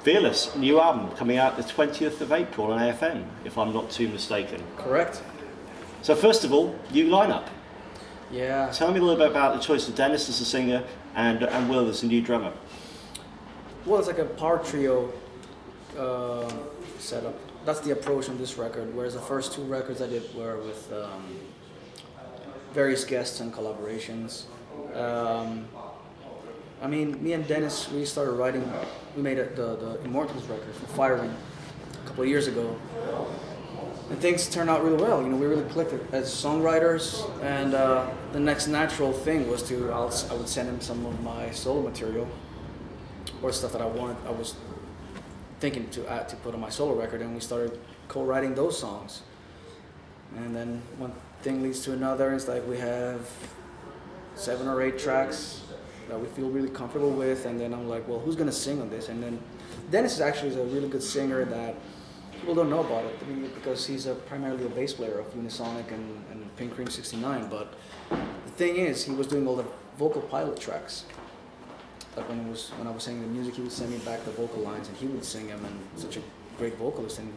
Fearless, new album coming out the 20th of April on AFM, if I'm not too mistaken. Correct. So first of all, new lineup. Yeah. Tell me a little bit about the choice of Dennis as a singer and Will as a new drummer. Well, it's like a power trio setup. That's the approach on this record, whereas the first two records I did were with various guests and collaborations. I mean, me and Dennis, we started writing, we made the Immortals record for Firewind a couple of years ago. And things turned out really well, you know, we really clicked as songwriters, and the next natural thing was I would send him some of my solo material, or stuff that I was thinking to add, to put on my solo record, and we started co-writing those songs. And then one thing leads to another, it's like we have 7 or 8 tracks that we feel really comfortable with, and then I'm like, well, who's gonna sing on this? And then Dennis is actually a really good singer that people don't know about it, because he's primarily a bass player of Unisonic and Pink Cream 69, but the thing is, he was doing all the vocal pilot tracks. Like when I was singing the music, he would send me back the vocal lines and he would sing them, and such a great vocalist. And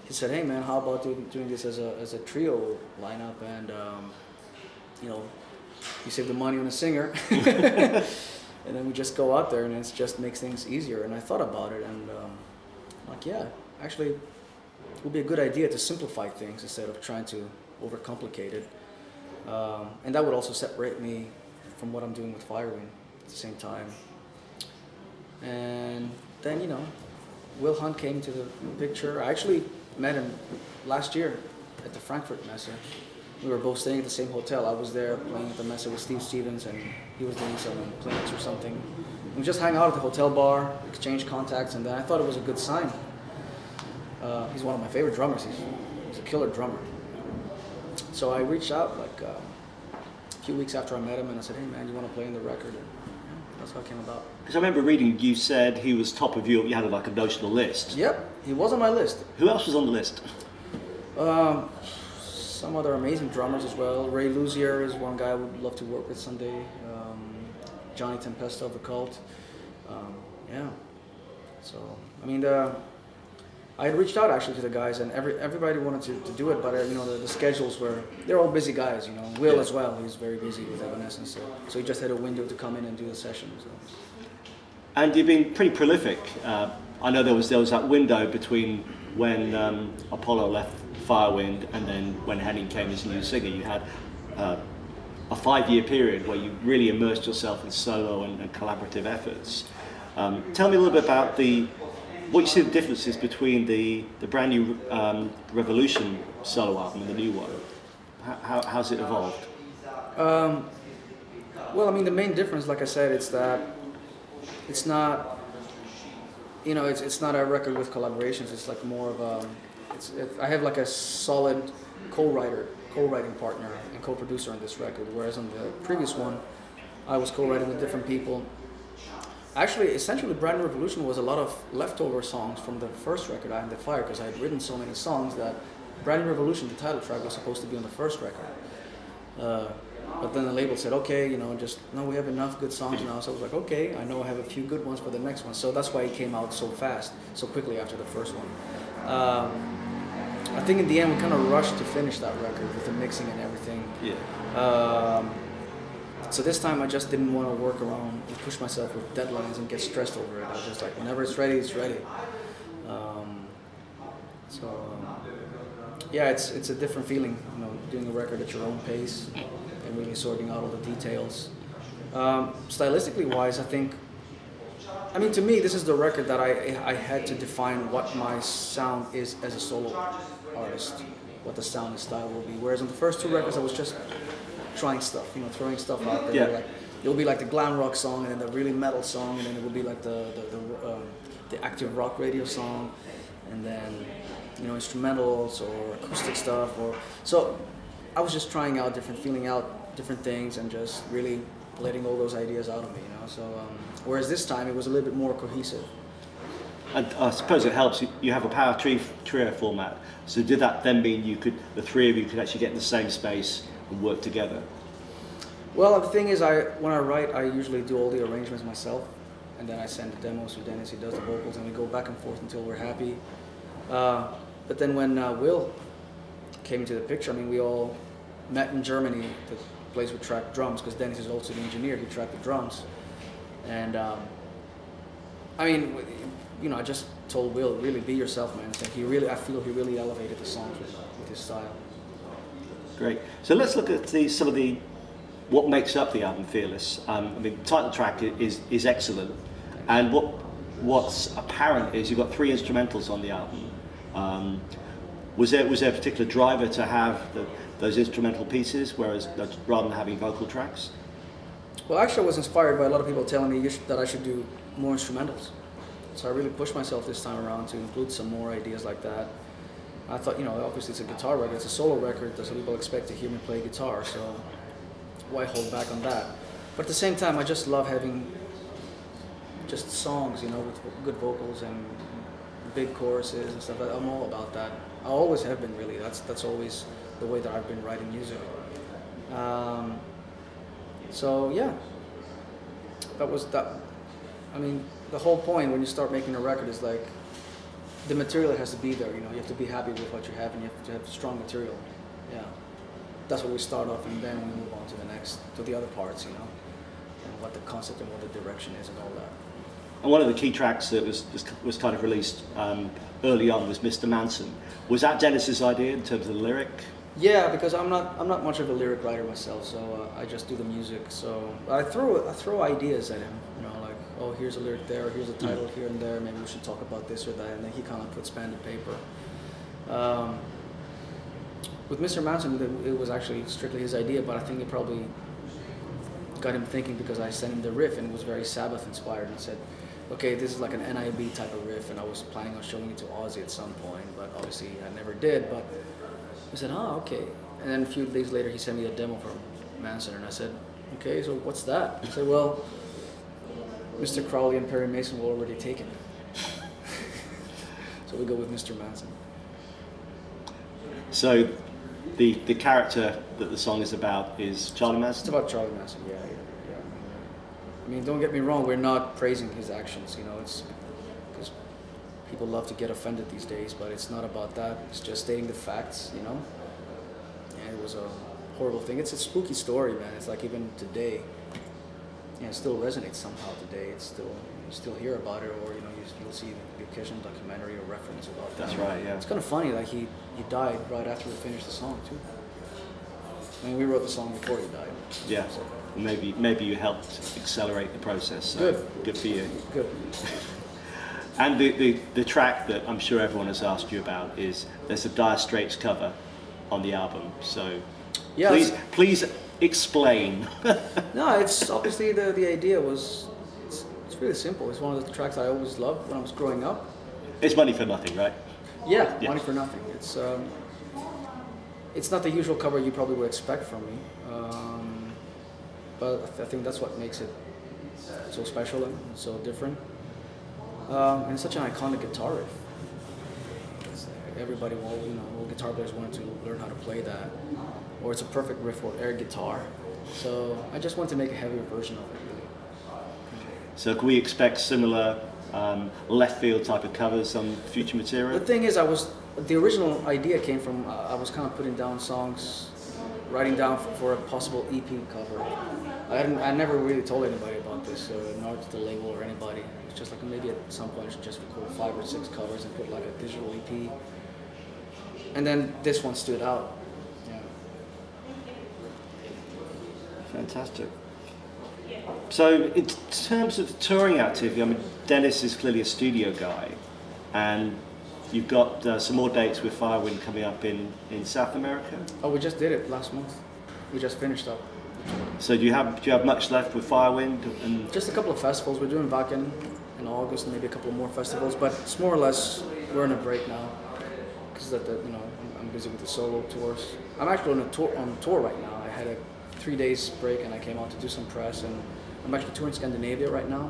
he said, hey man, how about doing this as a trio lineup, and you know, you save the money on a singer, and then we just go out there and it just makes things easier. And I thought about it, and I'm like, yeah, actually it would be a good idea to simplify things instead of trying to overcomplicate it. And that would also separate me from what I'm doing with Firewind at the same time. And then, you know, Will Hunt came to the picture. I actually met him last year at the Frankfurt Messe. We were both staying at the same hotel. I was there playing at the Messe with Steve Stevens, and he was doing some clinics or something. We just hang out at the hotel bar, exchange contacts, and then I thought it was a good sign. He's one of my favorite drummers. He's a killer drummer. So I reached out like a few weeks after I met him, and I said, hey man, you want to play in the record? And that's how it came about. Because I remember reading you said he was top of you had like a notional list. Yep, he was on my list. Who else was on the list? Some other amazing drummers as well. Ray Luzier is one guy I would love to work with someday. Johnny Tempesta of the Cult. Yeah. So, I mean, I had reached out actually to the guys, and everybody wanted to do it, but you know, the schedules they're all busy guys, you know. Will as well, he's very busy with Evanescence, so he just had a window to come in and do the session. So. And you've been pretty prolific. I know there was that window between when Apollo left Firewind and then when Henning came as a new singer. You had a 5-year period where you really immersed yourself in solo and collaborative efforts. Tell me a little bit about what you see the differences between the brand new Revolution solo album and the new one. How's it evolved? Well, I mean, the main difference, like I said, it's that it's not, you know, it's not a record with collaborations. It's like more of I have like a solid co-writing partner and co-producer on this record, whereas on the previous one, I was co-writing with different people. Actually, essentially, Brand New Revolution was a lot of leftover songs from the first record, I Am the Fire, because I had written so many songs that Brand New Revolution, the title track, was supposed to be on the first record. But then the label said, okay, you know, we have enough good songs now. So I was like, okay, I know I have a few good ones for the next one. So that's why it came out so fast, so quickly after the first one. I think in the end, we kind of rushed to finish that record with the mixing and everything. Yeah. So this time I just didn't want to work around and push myself with deadlines and get stressed over it. I was just like, whenever it's ready, it's ready. Yeah, it's a different feeling, you know, doing a record at your own pace and really sorting out all the details. Stylistically wise, I mean, to me, this is the record that I had to define what my sound is as a solo artist, what the sound and style will be. Whereas on the first two records, I was just trying stuff, you know, throwing stuff out there. Yeah. Like, it will be like the glam rock song, and then the really metal song, and then it will be like the active rock radio song, and then, you know, instrumentals or acoustic stuff. So I was just trying out feeling out different things, and just really letting all those ideas out of me, you know. So whereas this time it was a little bit more cohesive. And I suppose it helps. You have a power trio format. So did that then mean the three of you could actually get in the same space and work together? Well, the thing is, when I write, I usually do all the arrangements myself. and then I send the demos to Dennis. He does the vocals, and we go back and forth until we're happy. But then when Will came into the picture, I mean, we all met in Germany, the place we tracked drums, because Dennis is also the engineer. He tracked the drums, and I mean, you know, I just told Will, really be yourself, man. It's like I feel he really elevated the songs with his style. Great. So let's look at some of the what makes up the album Fearless. I mean, the title track is excellent, and what's apparent is you've got 3 instrumentals on the album. Was there a particular driver to have those instrumental pieces, whereas rather than having vocal tracks? Well, actually, I was inspired by a lot of people telling me that I should do more instrumentals. So I really pushed myself this time around to include some more ideas like that. I thought, you know, obviously it's a guitar record, it's a solo record, so people expect to hear me play guitar, so why hold back on that? But at the same time, I just love having just songs, you know, with good vocals and big choruses and stuff. I'm all about that. I always have been, really. That's always the way that I've been writing music. So yeah, that was that. I mean, the whole point when you start making a record is like the material has to be there. You know, you have to be happy with what you have, and you have to have strong material. Yeah, that's what we start off, and then we move on to the other parts. You know, and what the concept and what the direction is, and all that. And one of the key tracks that was kind of released early on was Mr. Manson. Was that Dennis's idea in terms of the lyric? Yeah, because I'm not much of a lyric writer myself, so I just do the music. So I throw ideas at him, you know, like, oh, here's a lyric there, here's a title here and there, maybe we should talk about this or that, and then he kind of puts pen to paper. With Mr. Manson, it was actually strictly his idea, but I think it probably got him thinking because I sent him the riff and it was very Sabbath inspired, and said, okay, this is like an NIB type of riff, and I was planning on showing it to Ozzy at some point, but obviously I never did. But I said, oh, okay. And then a few days later, he sent me a demo from Manson, and I said, okay, so what's that? He said, well, Mr. Crowley and Perry Mason were already taken. So we go with Mr. Manson. So the character that the song is about is Charlie Manson? It's about Charlie Manson, yeah. I mean, don't get me wrong, we're not praising his actions, you know, it's because people love to get offended these days, but it's not about that. It's just stating the facts, you know. And it was a horrible thing. It's a spooky story, man. It's like even today, and it still resonates somehow today. It's still, you still hear about it, or, you know, you'll see the occasional documentary or reference about that. That's right, yeah. It's kind of funny, like he died right after we finished the song, too. I mean, we wrote the song before he died. Yeah. So. Maybe you helped accelerate the process. So good for you. Good. And the track that I'm sure everyone has asked you about is there's a Dire Straits cover on the album. So yeah, please explain. No, it's obviously the idea was it's really simple. It's one of the tracks I always loved when I was growing up. It's Money for Nothing, right? Yeah, yes. Money for Nothing. It's not the usual cover you probably would expect from me. But I think that's what makes it so special and so different. And it's such an iconic guitar riff. Everybody, all guitar players wanted to learn how to play that. Or it's a perfect riff for air guitar. So I just wanted to make a heavier version of it, really. So can we expect similar left field type of covers on future material? The thing is, the original idea came from, I was kind of putting down songs, writing down for a possible EP cover. I never really told anybody about this, nor to the label or anybody. It's just like maybe at some point I should just record 5 or 6 covers and put like a digital EP. And then this one stood out. Yeah. Fantastic. So in terms of touring activity, I mean, Dennis is clearly a studio guy, and you've got some more dates with Firewind coming up in South America. Oh, we just did it last month. We just finished up. So do you have much left with Firewind? And just a couple of festivals. We're doing Wacken in August, and maybe a couple more festivals. But it's more or less we're on a break now because I'm busy with the solo tours. I'm actually on tour right now. I had a 3 days break, and I came out to do some press. And I'm actually touring Scandinavia right now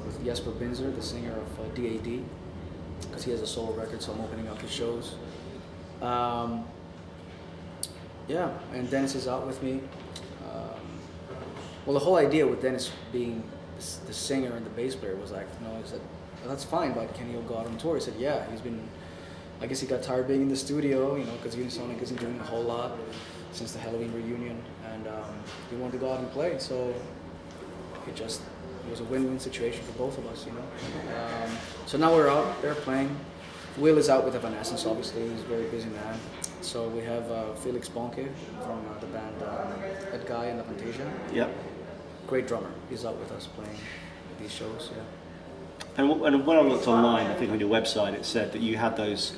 with Jesper Binzer, the singer of DAD, because he has a solo record. So I'm opening up his shows. Yeah, and Dennis is out with me. Well, the whole idea with Dennis being the singer and the bass player was like, he said, well, that's fine, but can he go out on tour? He said, yeah, I guess he got tired being in the studio, because Unisonic isn't doing a whole lot since the Halloween reunion, and he wanted to go out and play, so it was a win-win situation for both of us, So now we're out there playing. Will is out with Evanescence, obviously, he's a very busy man. So we have Felix Bonke from the band Ed Guy and La Fantasia. Yeah. Great drummer. He's out with us playing these shows. Yeah. And when I looked online, I think on your website, it said that you had those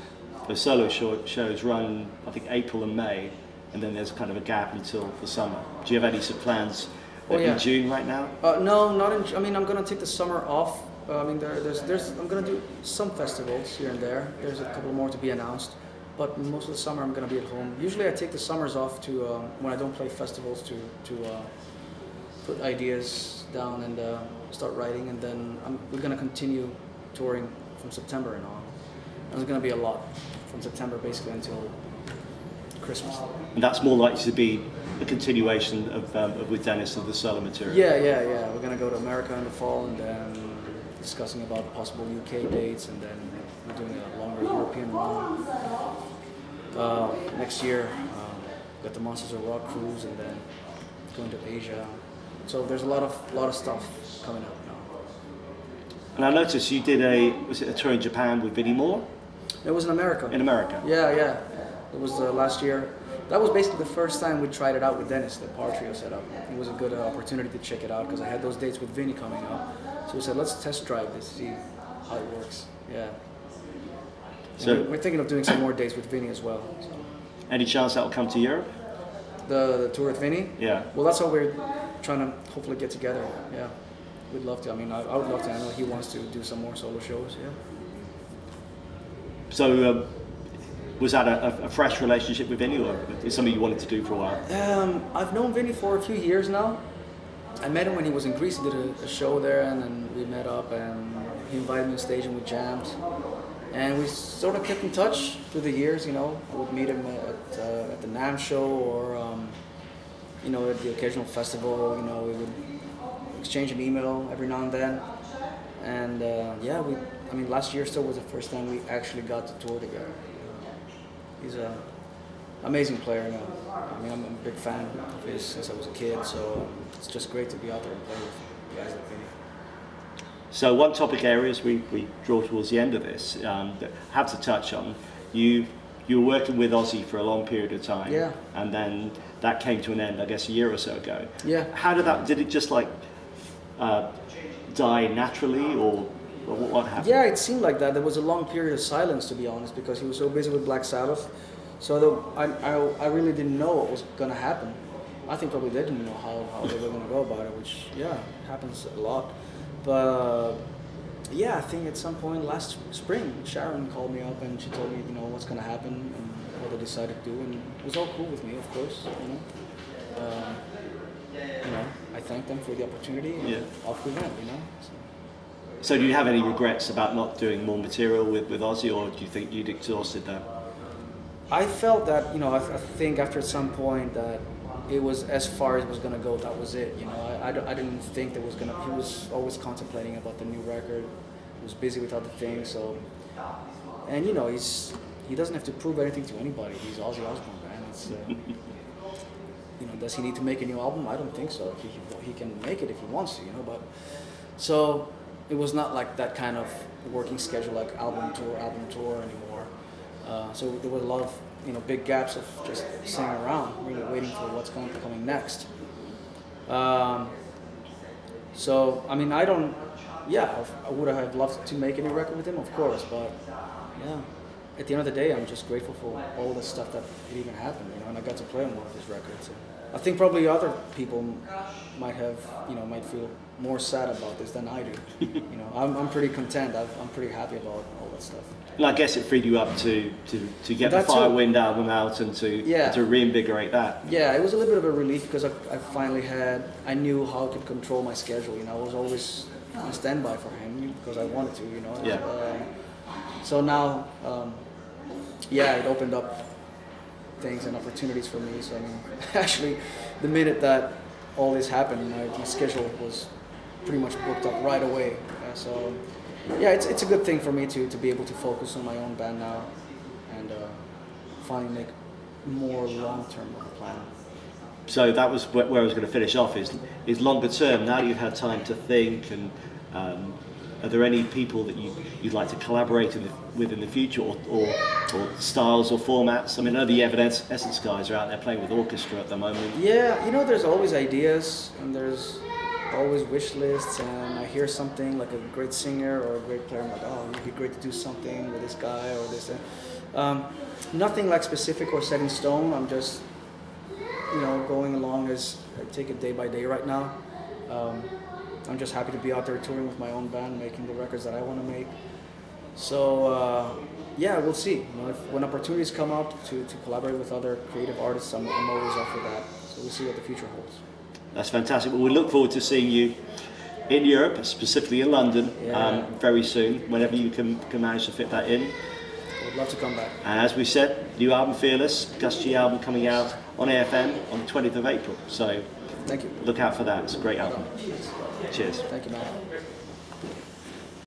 solo shows run, I think April and May, and then there's kind of a gap until the summer. Do you have any sort of plans in June right now? No, not in. I mean, I'm gonna take the summer off. I'm gonna do some festivals here and there. There's a couple more to be announced. But most of the summer I'm going to be at home. Usually I take the summers off to when I don't play festivals to put ideas down and start writing, and then we're going to continue touring from September and on. And there's going to be a lot from September basically until Christmas. And that's more likely to be a continuation of with Dennis of the solo material. Yeah. We're going to go to America in the fall, and then discussing about possible UK dates, and then we're doing a longer European run. Next year, got the Monsters of Rock cruise, and then going to Asia. So there's a lot of stuff coming up now. And I noticed you did a tour in Japan with Vinnie Moore? It was in America. In America? Yeah. It was last year. That was basically the first time we tried it out with Dennis, the Power Trio setup. It was a good opportunity to check it out because I had those dates with Vinnie coming up. So we said, let's test drive this, see how it works. Yeah. So we're thinking of doing some more dates with Vinnie as well. So. Any chance that will come to Europe? The tour with Vinnie? Yeah. Well, that's how we're trying to hopefully get together. Yeah. We'd love to. I mean, I would love to. I know he wants to do some more solo shows. Yeah. So was that a fresh relationship with Vinnie, or is something you wanted to do for a while? I've known Vinnie for a few years now. I met him when he was in Greece. He did a show there, and then we met up, and he invited me on stage and we jammed. And we sort of kept in touch through the years, I would meet him at the NAMM show or, at the occasional festival, we would exchange an email every now and then. And last year still was the first time we actually got to tour together. He's an amazing player now. I mean, I'm a big fan of his since I was a kid, so it's just great to be out there and play with guys like Vinnie. So one topic areas we draw towards the end of this that I have to touch on, you were working with Ozzy for a long period of time, yeah, and then that came to an end, I guess, a year or so ago. Yeah. How did it just die naturally, or what happened? Yeah, it seemed like that. There was a long period of silence, to be honest, because he was so busy with Black Sabbath. So I really didn't know what was going to happen. I think probably they didn't know how they were going to go about it, which, happens a lot. But I think at some point last spring, Sharon called me up and she told me, what's going to happen and what they decided to do, and it was all cool with me, of course. I thanked them for the opportunity, and off we went. So do you have any regrets about not doing more material with Ozzy, or do you think you'd exhausted that? I felt that, I think after some point that it was as far as it was going to go, that was it. I didn't think there was going to, he was always contemplating about the new record. He was busy with other things, so, and he doesn't have to prove anything to anybody. He's Ozzy Osbourne, man. It's, does he need to make a new album? I don't think so. He can make it if he wants to, but, so it was not like that kind of working schedule, like album tour anymore. So there was a lot of, big gaps of just sitting around, really waiting for what's coming next. So, I mean, I would have loved to make any record with him, of course, but at the end of the day, I'm just grateful for all the stuff that it even happened, and I got to play on one of his records. So I think probably other people might have, might feel more sad about this than I do. I'm pretty content. I'm pretty happy about all that stuff. And I guess it freed you up to get the Firewind album out and to reinvigorate that. Yeah, it was a little bit of a relief because I finally I knew how I could control my schedule. I was always on standby for him because I wanted to. So now, it opened up things and opportunities for me. So I mean, actually, the minute that all this happened, my schedule was pretty much booked up right away. So yeah, it's a good thing for me to be able to focus on my own band now and finally make more long-term of a plan. So that was where I was going to finish off, is longer term. Now you've had time to think, and are there any people that you'd like to collaborate with in the future, or styles or formats? I mean, I know the Essence guys are out there playing with orchestra at the moment. Yeah, you know, there's always ideas and there's always wish lists, and I hear something like a great singer or a great player, I'm like, oh, it'd be great to do something with this guy or this. Nothing like specific or set in stone. I'm just, going along as I take it day by day right now. I'm just happy to be out there touring with my own band, making the records that I want to make. So yeah, we'll see. When opportunities come up to collaborate with other creative artists, I'm always up for that. So we'll see what the future holds. That's fantastic. Well, we look forward to seeing you in Europe, specifically in London, very soon, whenever you can manage to fit that in. I would love to come back. And as we said, new album Fearless, Gus G album coming out on AFM on the 20th of April. So thank you. Look out for that. It's a great album. Cheers. Thank you, man.